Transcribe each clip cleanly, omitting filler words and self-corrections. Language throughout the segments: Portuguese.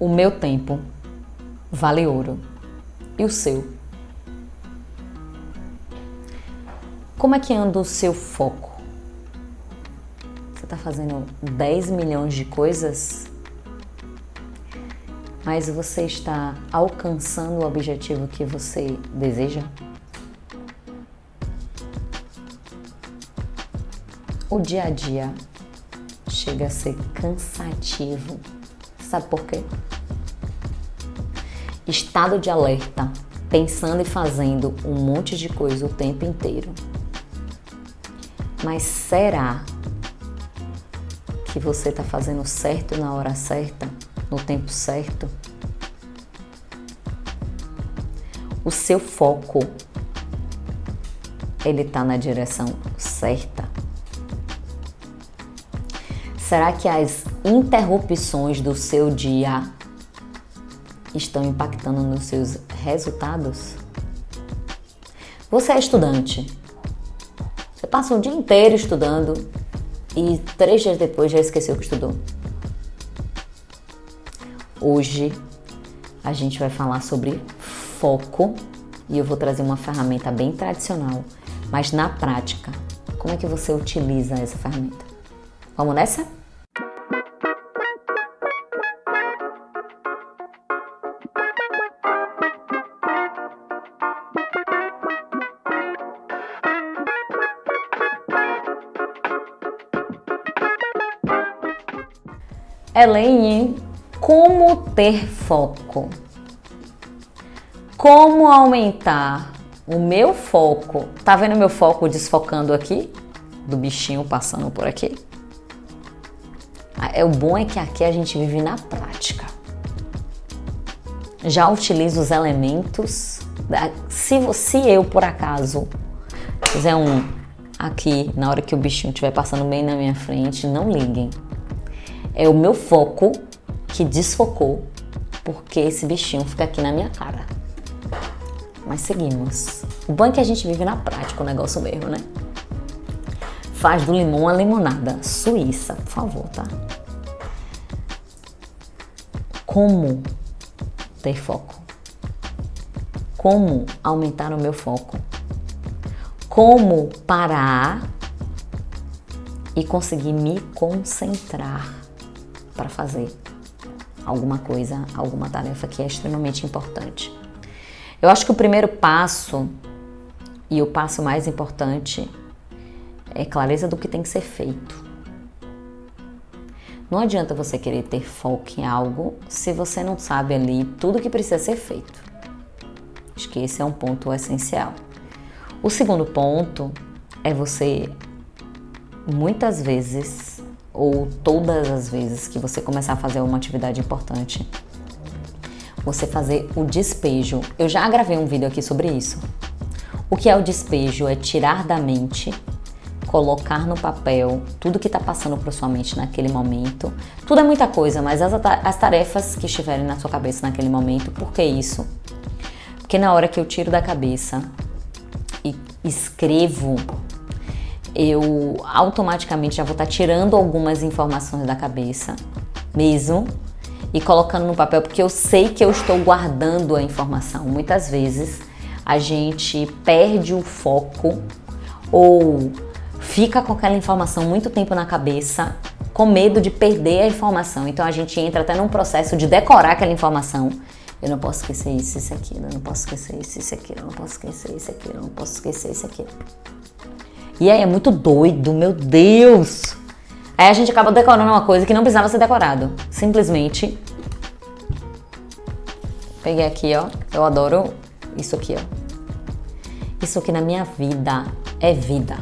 O meu tempo vale ouro. E o seu? Como é que anda o seu foco? Você está fazendo 10 milhões de coisas, mas você está alcançando o objetivo que você deseja? O dia a dia chega a ser cansativo. Sabe por quê? Estado de alerta, pensando e fazendo um monte de coisa o tempo inteiro. Mas será que você está fazendo certo na hora certa, no tempo certo? O seu foco, ele está na direção certa? Será que as interrupções do seu dia estão impactando nos seus resultados? Você é estudante. Você passa o dia inteiro estudando e 3 dias depois já esqueceu o que estudou. Hoje a gente vai falar sobre foco e eu vou trazer uma ferramenta bem tradicional, mas na prática, como é que você utiliza essa ferramenta? Vamos nessa? Elaine, como ter foco? Como aumentar o meu foco? Tá vendo meu foco desfocando aqui? Do bichinho passando por aqui? O bom é que aqui a gente vive na prática. Já utilizo os elementos. Se eu, por acaso, fizer um aqui, na hora que o bichinho estiver passando bem na minha frente, não liguem. É o meu foco que desfocou, porque esse bichinho fica aqui na minha cara. Mas seguimos. O bom é que a gente vive na prática o negócio mesmo, né? Faz do limão a limonada. Suíça, por favor, tá? Como ter foco? Como aumentar o meu foco? Como parar e conseguir me concentrar para fazer alguma coisa, alguma tarefa que é extremamente importante. Eu acho que o primeiro passo e o passo mais importante é clareza do que tem que ser feito. Não adianta você querer ter foco em algo se você não sabe ali tudo que precisa ser feito. Acho que esse é um ponto essencial. O segundo ponto é você, muitas vezes, ou todas as vezes que você começar a fazer uma atividade importante, você fazer o despejo. Eu já gravei um vídeo aqui sobre isso. O que é o despejo? É tirar da mente, colocar no papel tudo que está passando por sua mente naquele momento. Tudo é muita coisa, mas as tarefas que estiverem na sua cabeça naquele momento. Por que isso? Porque na hora que eu tiro da cabeça e escrevo, eu automaticamente já vou estar tirando algumas informações da cabeça mesmo e colocando no papel, porque eu sei que eu estou guardando a informação. Muitas vezes a gente perde o foco ou fica com aquela informação muito tempo na cabeça, com medo de perder a informação. Então a gente entra até num processo de decorar aquela informação. Eu não posso esquecer isso, isso, aquilo, eu não posso esquecer isso, isso, aquilo, eu não posso esquecer isso, aquilo, eu não posso esquecer isso, aquilo. E aí é muito doido, meu Deus! Aí a gente acaba decorando uma coisa que não precisava ser decorado. Simplesmente peguei aqui, ó. Eu adoro isso aqui, ó. Isso aqui na minha vida é vida.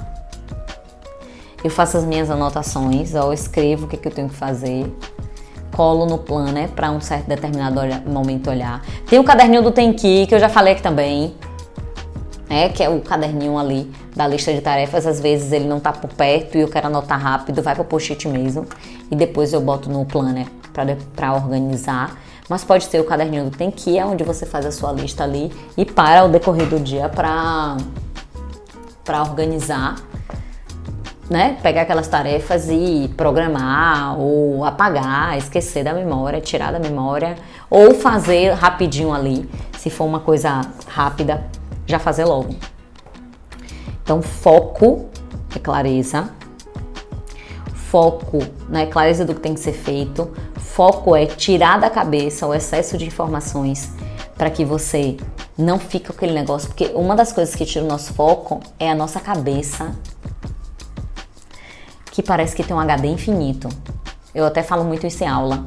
Eu faço as minhas anotações, ó, eu escrevo o que eu tenho que fazer, colo no planner para um certo determinado momento olhar. Tem o caderninho do Tenki, que eu já falei aqui também, que é o caderninho ali da lista de tarefas. Às vezes ele não tá por perto e eu quero anotar rápido, vai pro post-it mesmo e depois eu boto no planner para organizar. Mas pode ser o caderninho do Tenki, é onde você faz a sua lista ali e para o decorrer do dia para organizar né, pegar aquelas tarefas e programar ou apagar, esquecer da memória, tirar da memória ou fazer rapidinho ali, se for uma coisa rápida, já fazer logo. Então, foco é clareza. Foco, né, clareza do que tem que ser feito. Foco é tirar da cabeça o excesso de informações para que você não fique com aquele negócio, porque uma das coisas que tira o nosso foco é a nossa cabeça, que parece que tem um HD infinito. Eu até falo muito isso em aula.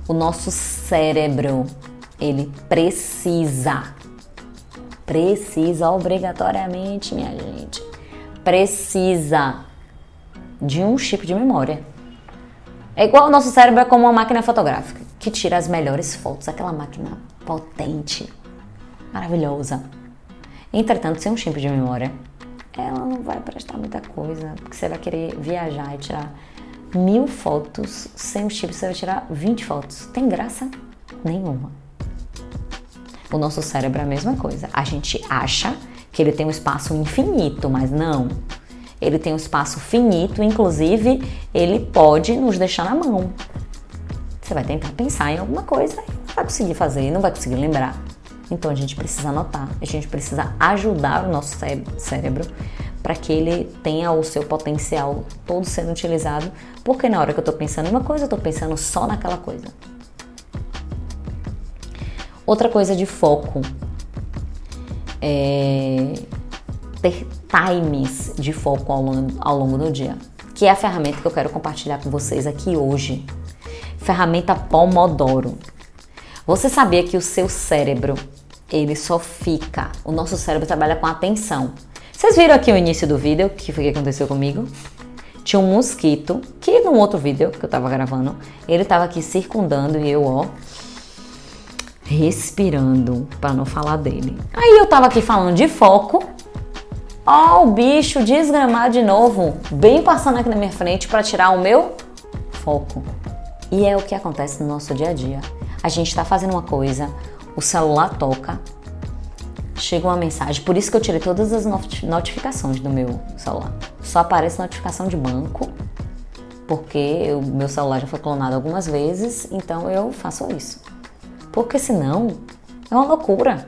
O nosso cérebro, ele precisa obrigatoriamente, minha gente, precisa de um chip de memória. É igual o nosso cérebro é como uma máquina fotográfica, que tira as melhores fotos, aquela máquina potente, maravilhosa. Entretanto, sem um chip de memória, ela não vai prestar muita coisa, porque você vai querer viajar e tirar 1000 fotos, sem o chip você vai tirar 20 fotos. Tem graça nenhuma. O nosso cérebro é a mesma coisa. A gente acha que ele tem um espaço infinito, mas não. Ele tem um espaço finito, inclusive ele pode nos deixar na mão. Você vai tentar pensar em alguma coisa e não vai conseguir fazer, não vai conseguir lembrar. Então a gente precisa anotar, a gente precisa ajudar o nosso cérebro para que ele tenha o seu potencial todo sendo utilizado, porque na hora que eu estou pensando em uma coisa, eu estou pensando só naquela coisa. Outra coisa de foco é ter times de foco ao longo do dia, que é a ferramenta que eu quero compartilhar com vocês aqui hoje. Ferramenta Pomodoro. Você sabia que o seu cérebro, ele só fica... O nosso cérebro trabalha com atenção. Vocês viram aqui o início do vídeo, o que foi que aconteceu comigo? Tinha um mosquito, que no outro vídeo que eu tava gravando, ele tava aqui circundando e eu, ó, respirando, para não falar dele. Aí eu tava aqui falando de foco, ó, o bicho desgramado de novo, bem passando aqui na minha frente para tirar o meu foco. E é o que acontece no nosso dia a dia. A gente está fazendo uma coisa, o celular toca, chega uma mensagem, por isso que eu tirei todas as notificações do meu celular. Só aparece notificação de banco, porque o meu celular já foi clonado algumas vezes, então eu faço isso. Porque senão é uma loucura.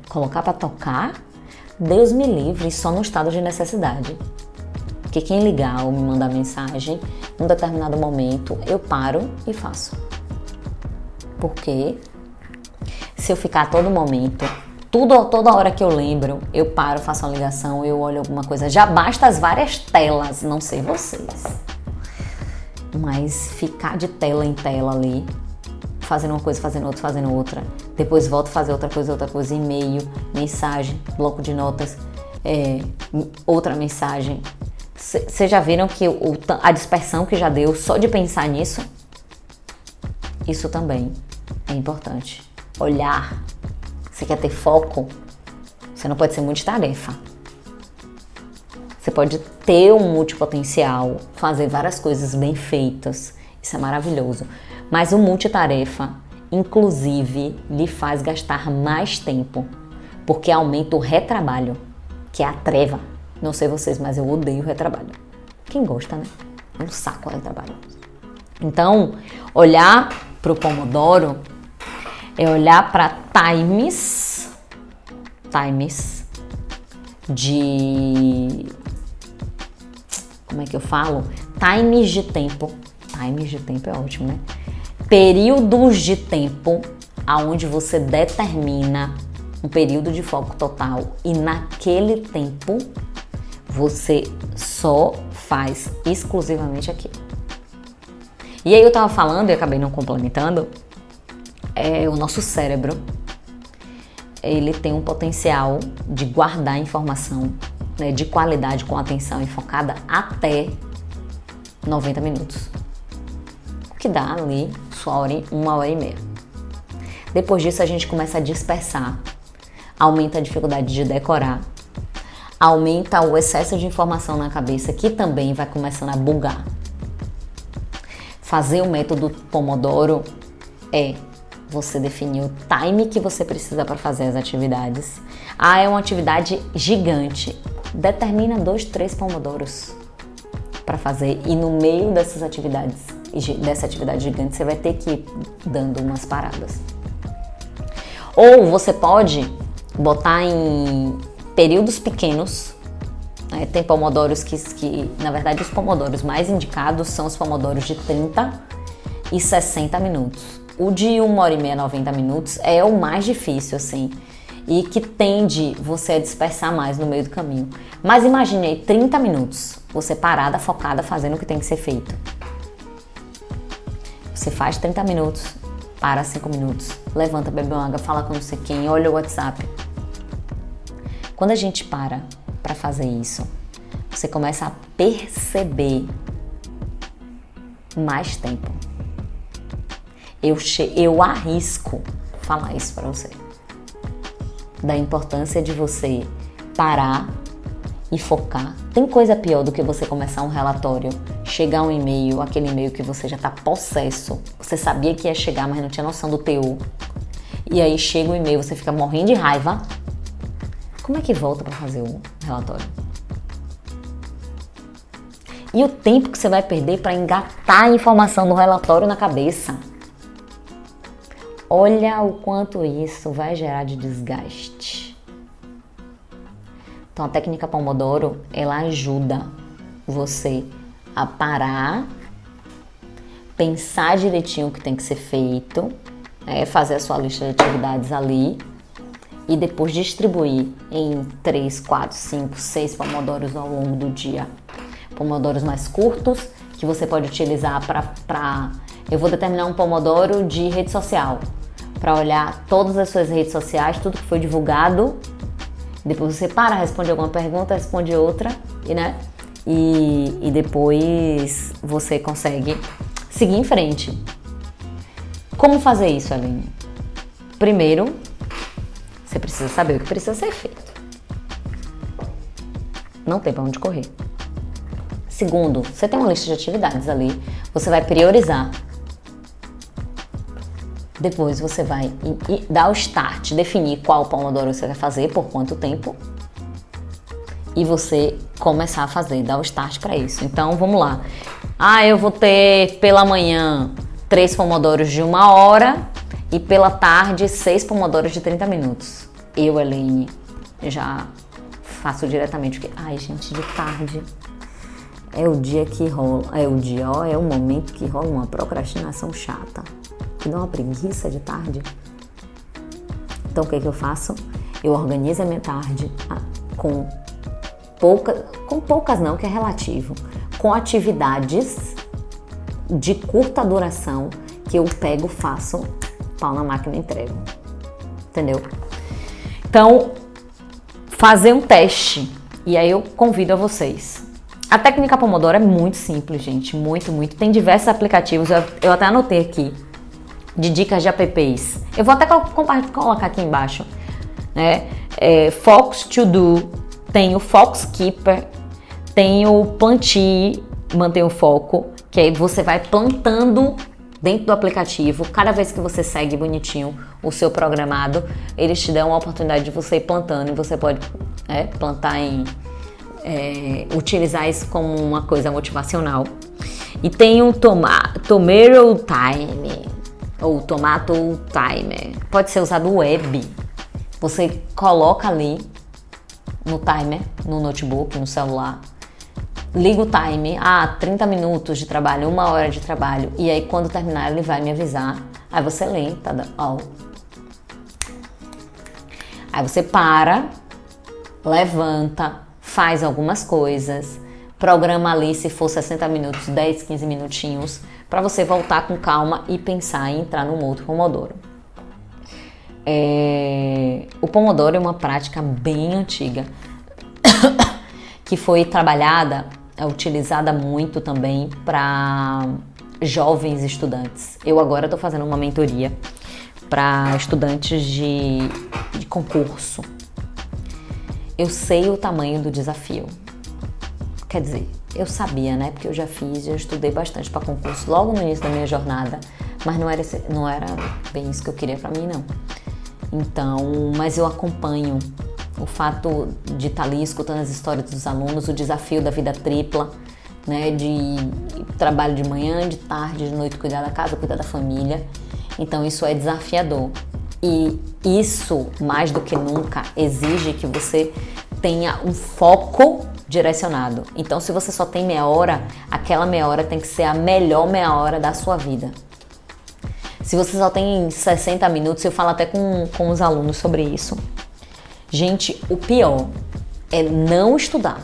Colocar para tocar, Deus me livre, só no estado de necessidade. Porque quem ligar ou me mandar mensagem, em um determinado momento, eu paro e faço. Porque se eu ficar a todo momento, toda hora que eu lembro, eu paro, faço uma ligação, eu olho alguma coisa. Já basta as várias telas, não sei vocês. Mas ficar de tela em tela ali, fazendo uma coisa, fazendo outra. Depois volto a fazer outra coisa, e-mail, mensagem, bloco de notas, outra mensagem. Vocês já viram que a dispersão que já deu só de pensar nisso? Isso também é importante. Olhar. Você quer ter foco? Você não pode ser multitarefa. Você pode ter um multipotencial, fazer várias coisas bem feitas. Isso é maravilhoso. Mas o multitarefa, inclusive, lhe faz gastar mais tempo, porque aumenta o retrabalho, que é a treva. Não sei vocês, mas eu odeio o retrabalho. Quem gosta, né? É um saco o retrabalho. Então, olhar para o Pomodoro é olhar para times de... Como é que eu falo? Times de tempo. Times de tempo é ótimo, né? Períodos de tempo aonde você determina um período de foco total e naquele tempo você só faz exclusivamente aquilo. E aí eu tava falando e acabei não complementando, o nosso cérebro, ele tem um potencial de guardar informação, né, de qualidade com atenção enfocada até 90 minutos. O que dá ali uma hora e meia. Depois disso a gente começa a dispersar, aumenta a dificuldade de decorar, aumenta o excesso de informação na cabeça, que também vai começando a bugar. Fazer o método Pomodoro é você definir o time que você precisa para fazer as atividades. É uma atividade gigante. Determina 2, 3 pomodoros para fazer, e no meio dessa atividade gigante, você vai ter que ir dando umas paradas. Ou você pode botar em períodos pequenos, né? Tem pomodoros que, na verdade, os pomodoros mais indicados são os pomodoros de 30 e 60 minutos. O de 1h30, 90 minutos é o mais difícil, assim, e que tende você a dispersar mais no meio do caminho. Mas imaginei 30 minutos, você parada, focada, fazendo o que tem que ser feito. Você faz 30 minutos, para 5 minutos, levanta, bebe uma água, fala com não sei quem, olha o WhatsApp. Quando a gente para fazer isso, você começa a perceber mais tempo. Eu arrisco falar isso para você, da importância de você parar e focar. Tem coisa pior do que você começar um relatório, chegar um e-mail, aquele e-mail que você já tá possesso, você sabia que ia chegar, mas não tinha noção do teor, e aí chega o e-mail, você fica morrendo de raiva. Como é que volta para fazer o relatório? E o tempo que você vai perder para engatar a informação do relatório na cabeça? Olha o quanto isso vai gerar de desgaste. Então a técnica Pomodoro, ela ajuda você a parar, pensar direitinho o que tem que ser feito, fazer a sua lista de atividades ali e depois distribuir em 3, 4, 5, 6 pomodoros ao longo do dia. Pomodoros mais curtos, que você pode utilizar para... Eu vou determinar um pomodoro de rede social, para olhar todas as suas redes sociais, tudo que foi divulgado. Depois você para, responde alguma pergunta, responde outra, e depois você consegue seguir em frente. Como fazer isso, Aline? Primeiro, você precisa saber o que precisa ser feito. Não tem para onde correr. Segundo, você tem uma lista de atividades ali, você vai priorizar. Depois você vai dar o start, definir qual pomodoro você vai fazer, por quanto tempo, e você começar a fazer, dar o start para isso. Então vamos lá. Eu vou ter pela manhã 3 pomodoros de 1 hora e pela tarde 6 pomodoros de 30 minutos. Eu, Elaine, já faço diretamente, porque, gente, de tarde é o dia que rola, é o momento que rola uma procrastinação chata, que dá uma preguiça de tarde. Então o que eu faço? Eu organizo a minha tarde com poucas não, que é relativo, com atividades de curta duração que eu pego, faço, pau na máquina e entrego. Entendeu? Então, fazer um teste, e aí eu convido a vocês. A técnica Pomodoro é muito simples, gente, muito. Tem diversos aplicativos, eu até anotei aqui, de dicas de apps. Eu vou até colocar aqui embaixo, né? Focus To Do, tem o Focus Keeper, tem o Planti, mantém o foco, que aí você vai plantando dentro do aplicativo. Cada vez que você segue bonitinho o seu programado, eles te dão a oportunidade de você ir plantando, e você pode plantar utilizar isso como uma coisa motivacional. E tem o Tomato Time, ou Tomato Timer. Pode ser usado web. Você coloca ali no timer, no notebook, no celular, liga o time, 30 minutos de trabalho, 1 hora de trabalho, e aí quando terminar ele vai me avisar. Aí você lê, aí você para, levanta, faz algumas coisas, programa ali, se for 60 minutos, 10, 15 minutinhos, para você voltar com calma e pensar em entrar num outro Pomodoro. O Pomodoro é uma prática bem antiga, que foi trabalhada, utilizada muito também para jovens estudantes. Eu agora estou fazendo uma mentoria para estudantes de concurso. Eu sei o tamanho do desafio. Quer dizer, eu sabia, né? Porque eu já estudei bastante para concurso logo no início da minha jornada, mas não era bem isso que eu queria para mim, não. Então, mas eu acompanho o fato de estar ali escutando as histórias dos alunos, o desafio da vida tripla, né, de trabalho de manhã, de tarde, de noite, cuidar da casa, cuidar da família. Então isso é desafiador. E isso, mais do que nunca, exige que você tenha um foco direcionado. Então, se você só tem meia hora, aquela meia hora tem que ser a melhor meia hora da sua vida. Se você só tem 60 minutos, eu falo até com os alunos sobre isso. Gente, o pior é não estudar.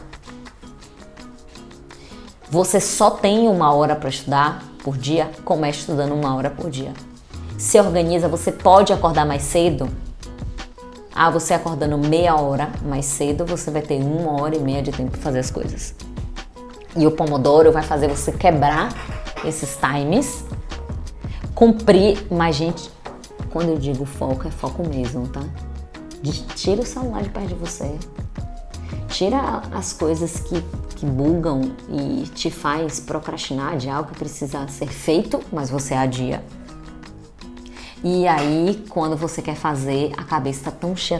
Você só tem uma hora para estudar por dia, comece estudando uma hora por dia. Se organiza, você pode acordar mais cedo. Você acordando meia hora mais cedo, você vai ter 1h30 de tempo para fazer as coisas. E o Pomodoro vai fazer você quebrar esses times, cumprir. Mas, gente, quando eu digo foco, é foco mesmo, tá? Tira o celular de perto de você. Tira as coisas que bugam e te faz procrastinar de algo que precisa ser feito, mas você adia. E aí, quando você quer fazer, a cabeça está tão cheia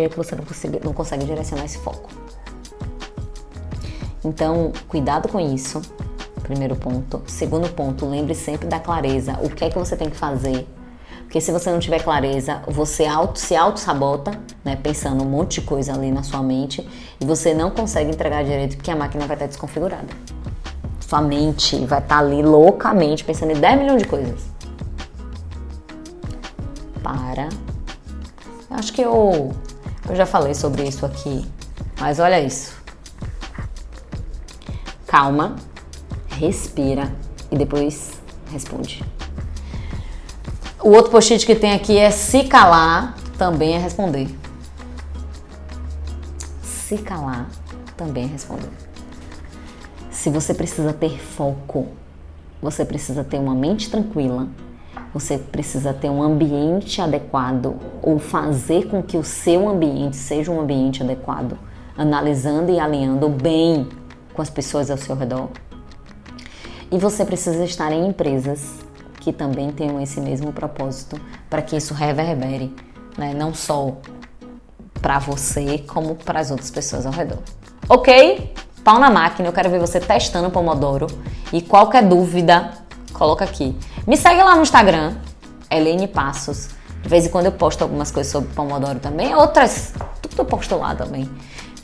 que você não consegue direcionar esse foco. Então, cuidado com isso, primeiro ponto. Segundo ponto, lembre sempre da clareza. O que é que você tem que fazer? Porque se você não tiver clareza, você se auto-sabota, né, pensando um monte de coisa ali na sua mente, e você não consegue entregar direito porque a máquina vai estar desconfigurada. Sua mente vai estar ali loucamente pensando em 10 milhões de coisas. Eu acho que eu já falei sobre isso aqui, mas olha isso. Calma, respira e depois responde. O outro post-it que tem aqui é: se calar também é responder. Se calar também é responder. Se você precisa ter foco, você precisa ter uma mente tranquila, você precisa ter um ambiente adequado ou fazer com que o seu ambiente seja um ambiente adequado, analisando e alinhando bem com as pessoas ao seu redor. E você precisa estar em empresas que também tenham esse mesmo propósito, para que isso reverbere, né? Não só para você, como para as outras pessoas ao redor. Ok? Pau na máquina, eu quero ver você testando o Pomodoro. E qualquer dúvida, coloca aqui. Me segue lá no Instagram, Elaine Passos. De vez em quando eu posto algumas coisas sobre Pomodoro também, outras, tudo eu posto lá também.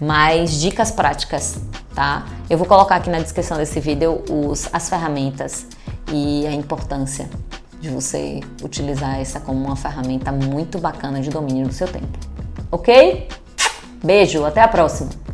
Mas dicas práticas, tá? Eu vou colocar aqui na descrição desse vídeo as ferramentas e a importância de você utilizar essa como uma ferramenta muito bacana de domínio do seu tempo. Ok? Beijo, até a próxima!